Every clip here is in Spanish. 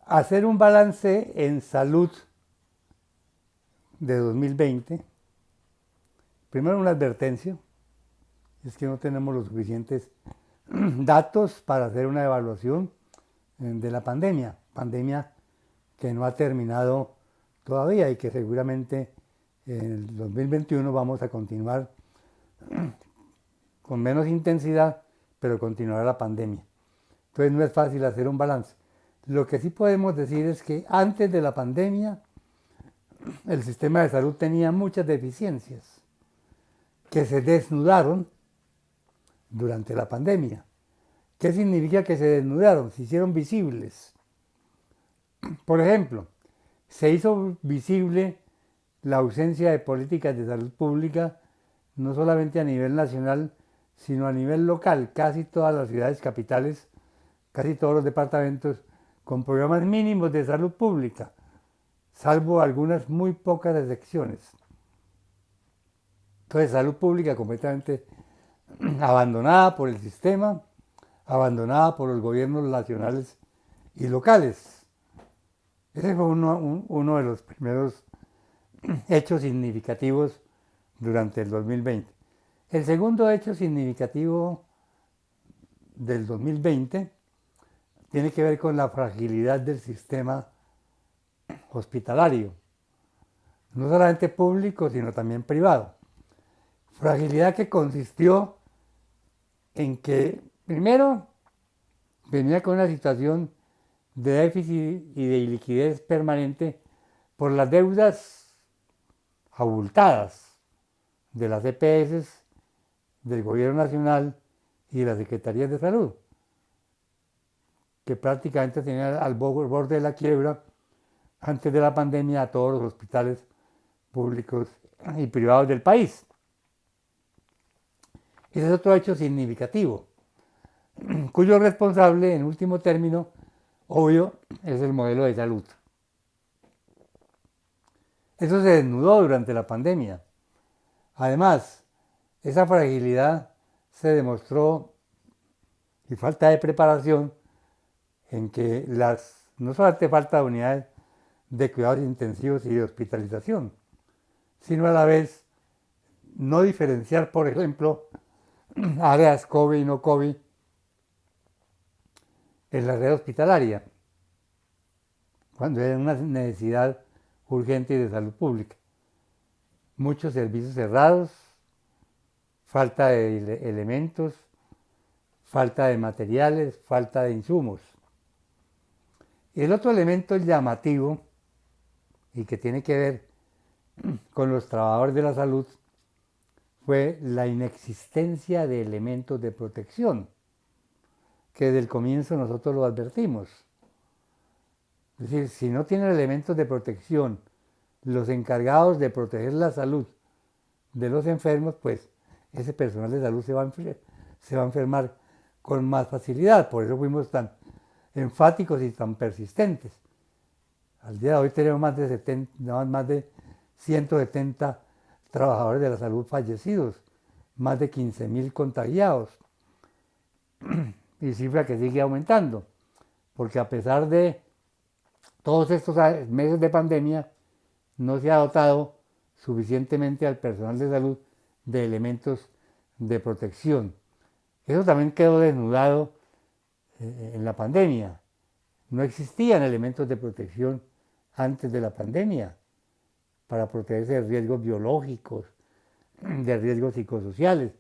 hacer un balance en salud de 2020, primero una advertencia, es que no tenemos los suficientes datos para hacer una evaluación de la pandemia que no ha terminado todavía y que seguramente en el 2021 vamos a continuar con menos intensidad, pero continuará la pandemia. Entonces no es fácil hacer un balance. Lo que sí podemos decir es que antes de la pandemia el sistema de salud tenía muchas deficiencias que se desnudaron durante la pandemia. ¿Qué significa que se desnudaron? Se hicieron visibles. Por ejemplo, se hizo visible la ausencia de políticas de salud pública, no solamente a nivel nacional, sino a nivel local. Casi todas las ciudades capitales, casi todos los departamentos, con programas mínimos de salud pública, salvo algunas muy pocas excepciones. Entonces, salud pública completamente abandonada por el sistema, abandonada por los gobiernos nacionales y locales. Ese fue uno de los primeros hechos significativos durante el 2020. El segundo hecho significativo del 2020 tiene que ver con la fragilidad del sistema hospitalario, no solamente público, sino también privado. Fragilidad que consistió en que, primero, venía con una situación de déficit y de iliquidez permanente por las deudas abultadas de las EPS, del Gobierno Nacional y de las Secretarías de Salud, que prácticamente tenían al borde de la quiebra antes de la pandemia a todos los hospitales públicos y privados del país. Ese es otro hecho significativo, cuyo responsable, en último término, obvio, es el modelo de salud. Eso se desnudó durante la pandemia. Además, esa fragilidad se demostró y falta de preparación en que no solamente falta de unidades de cuidados intensivos y de hospitalización, sino a la vez no diferenciar, por ejemplo, áreas COVID y no COVID en la red hospitalaria, cuando hay una necesidad urgente de salud pública. Muchos servicios cerrados, falta de elementos, falta de materiales, falta de insumos. El otro elemento llamativo y que tiene que ver con los trabajadores de la salud fue la inexistencia de elementos de protección, que desde el comienzo nosotros lo advertimos. Es decir, si no tienen elementos de protección los encargados de proteger la salud de los enfermos, pues ese personal de salud se va a enfermar con más facilidad. Por eso fuimos tan enfáticos y tan persistentes. Al día de hoy tenemos más de 170 trabajadores de la salud fallecidos, más de 15.000 contagiados, y cifra que sigue aumentando, porque a pesar de todos estos meses de pandemia, no se ha dotado suficientemente al personal de salud de elementos de protección. Eso también quedó desnudado en la pandemia. No existían elementos de protección antes de la pandemia para protegerse de riesgos biológicos, de riesgos psicosociales.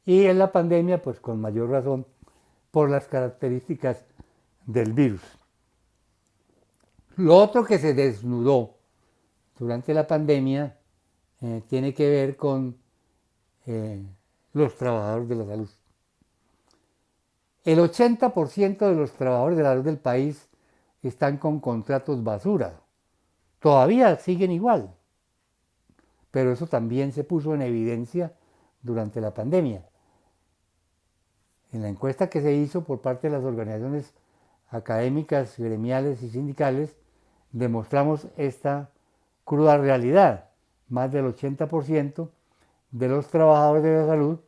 Y en la pandemia, pues con mayor razón, por las características del virus. Lo otro que se desnudó durante la pandemia tiene que ver con los trabajadores de la salud. El 80% de los trabajadores de la salud del país están con contratos basura. Todavía siguen igual, pero eso también se puso en evidencia durante la pandemia. En la encuesta que se hizo por parte de las organizaciones académicas, gremiales y sindicales, demostramos esta cruda realidad. Más del 80% de los trabajadores de la salud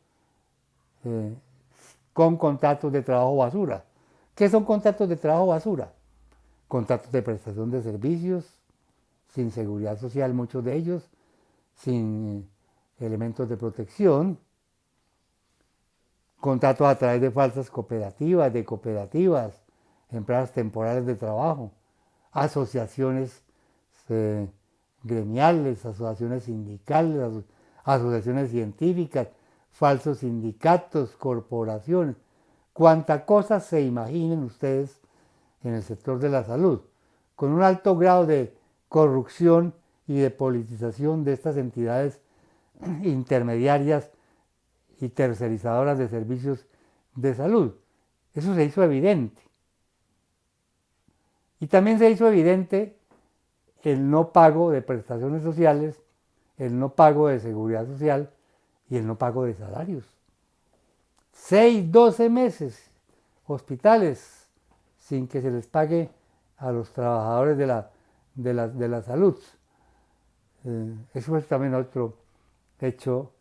con contratos de trabajo basura. ¿Qué son contratos de trabajo basura? contratos de prestación de servicios, sin seguridad social muchos de ellos, sin elementos de protección, contratos a través de falsas cooperativas, empresas temporales de trabajo, asociaciones gremiales, asociaciones sindicales, asociaciones científicas, falsos sindicatos, corporaciones, cuanta cosa se imaginen ustedes en el sector de la salud, con un alto grado de corrupción y de politización de estas entidades intermediarias y tercerizadoras de servicios de salud. Eso se hizo evidente. Y también se hizo evidente el no pago de prestaciones sociales, el no pago de seguridad social y el no pago de salarios. 6, 12 meses, hospitales, sin que se les pague a los trabajadores de la salud. Eso es también otro hecho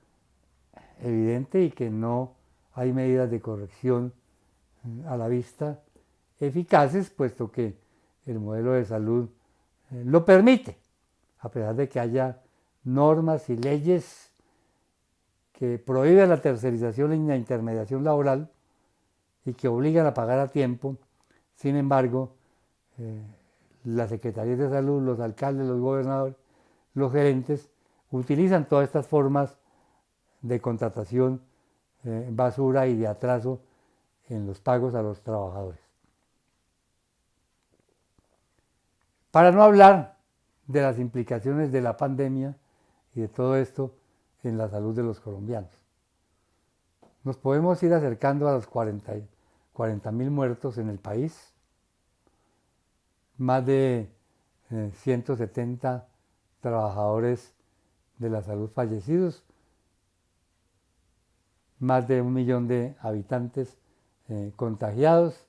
evidente y que no hay medidas de corrección a la vista eficaces, puesto que el modelo de salud lo permite, a pesar de que haya normas y leyes que prohíben la tercerización y la intermediación laboral y que obligan a pagar a tiempo. Sin embargo, las secretarías de salud, los alcaldes, los gobernadores, los gerentes utilizan todas estas formas de contratación basura y de atraso en los pagos a los trabajadores. Para no hablar de las implicaciones de la pandemia y de todo esto en la salud de los colombianos. Nos podemos ir acercando a los 40.000 muertos en el país, más de 170 trabajadores de la salud fallecidos, más de 1 millón de habitantes contagiados,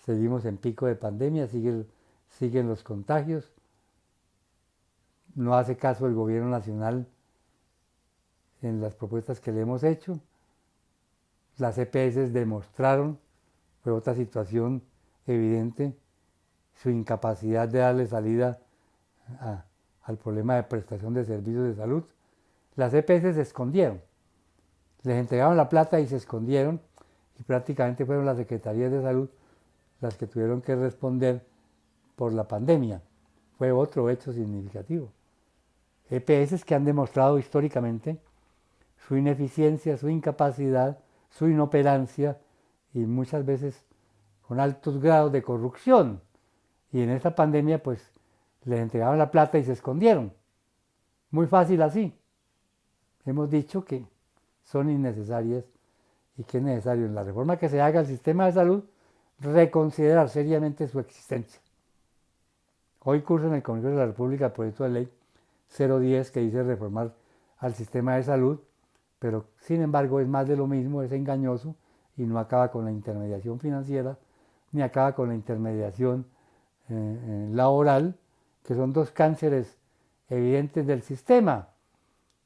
seguimos en pico de pandemia, siguen los contagios, no hace caso el gobierno nacional en las propuestas que le hemos hecho, las EPS demostraron, fue otra situación evidente, su incapacidad de darle salida al problema de prestación de servicios de salud. Las EPS se escondieron, les entregaron la plata y se escondieron, y prácticamente fueron las secretarías de salud las que tuvieron que responder por la pandemia. Fue otro hecho significativo. EPS que han demostrado históricamente su ineficiencia, su incapacidad, su inoperancia y muchas veces con altos grados de corrupción. Y en esta pandemia pues les entregaban la plata y se escondieron. Muy fácil así. Hemos dicho que son innecesarias y que es necesario en la reforma que se haga al sistema de salud reconsiderar seriamente su existencia. Hoy curso en el Congreso de la República el proyecto de ley 010 que dice reformar al sistema de salud, pero sin embargo es más de lo mismo, es engañoso y no acaba con la intermediación financiera ni acaba con la intermediación laboral, que son dos cánceres evidentes del sistema,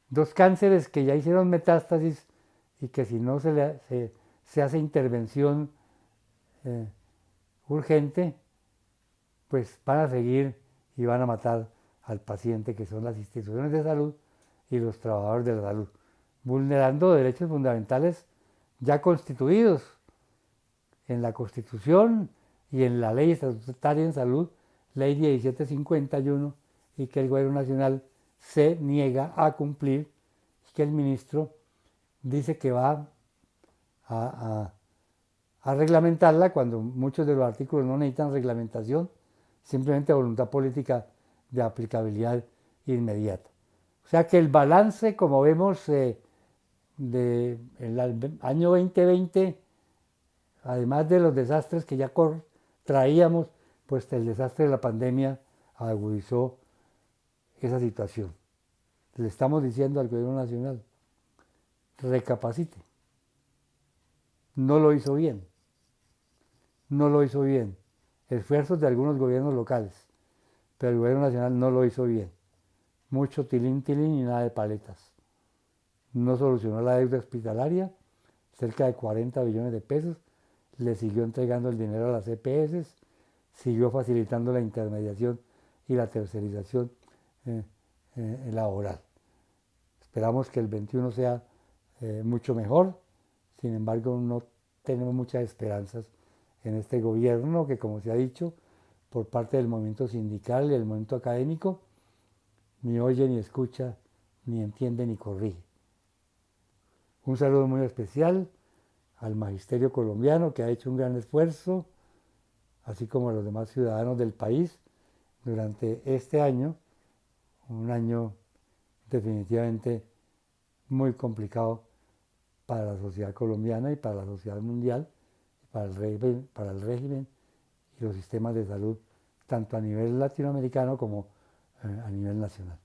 dos cánceres que ya hicieron metástasis y que si no se hace intervención urgente, pues van a seguir y van a matar al paciente, que son las instituciones de salud y los trabajadores de la salud, vulnerando derechos fundamentales ya constituidos en la Constitución y en la Ley Estatutaria en Salud, Ley 1751, y que el Gobierno Nacional se niega a cumplir, y que el ministro dice que va a reglamentarla cuando muchos de los artículos no necesitan reglamentación, simplemente voluntad política de aplicabilidad inmediata. O sea que el balance, como vemos, del año 2020, además de los desastres que ya traíamos, pues el desastre de la pandemia agudizó esa situación. Le estamos diciendo al Gobierno Nacional, recapacite. No lo hizo bien. No lo hizo bien. Esfuerzos de algunos gobiernos locales, pero el Gobierno Nacional no lo hizo bien. Mucho tilín y nada de paletas. No solucionó la deuda hospitalaria, cerca de 40 billones de pesos, le siguió entregando el dinero a las EPS, siguió facilitando la intermediación y la tercerización laboral. Esperamos que el 21 sea mucho mejor, sin embargo no tenemos muchas esperanzas en este gobierno que, como se ha dicho, por parte del movimiento sindical y del movimiento académico, ni oye ni escucha, ni entiende ni corrige. Un saludo muy especial al magisterio colombiano que ha hecho un gran esfuerzo, así como a los demás ciudadanos del país durante este año, un año definitivamente muy complicado para la sociedad colombiana y para la sociedad mundial, para el régimen y los sistemas de salud, tanto a nivel latinoamericano como a nivel nacional.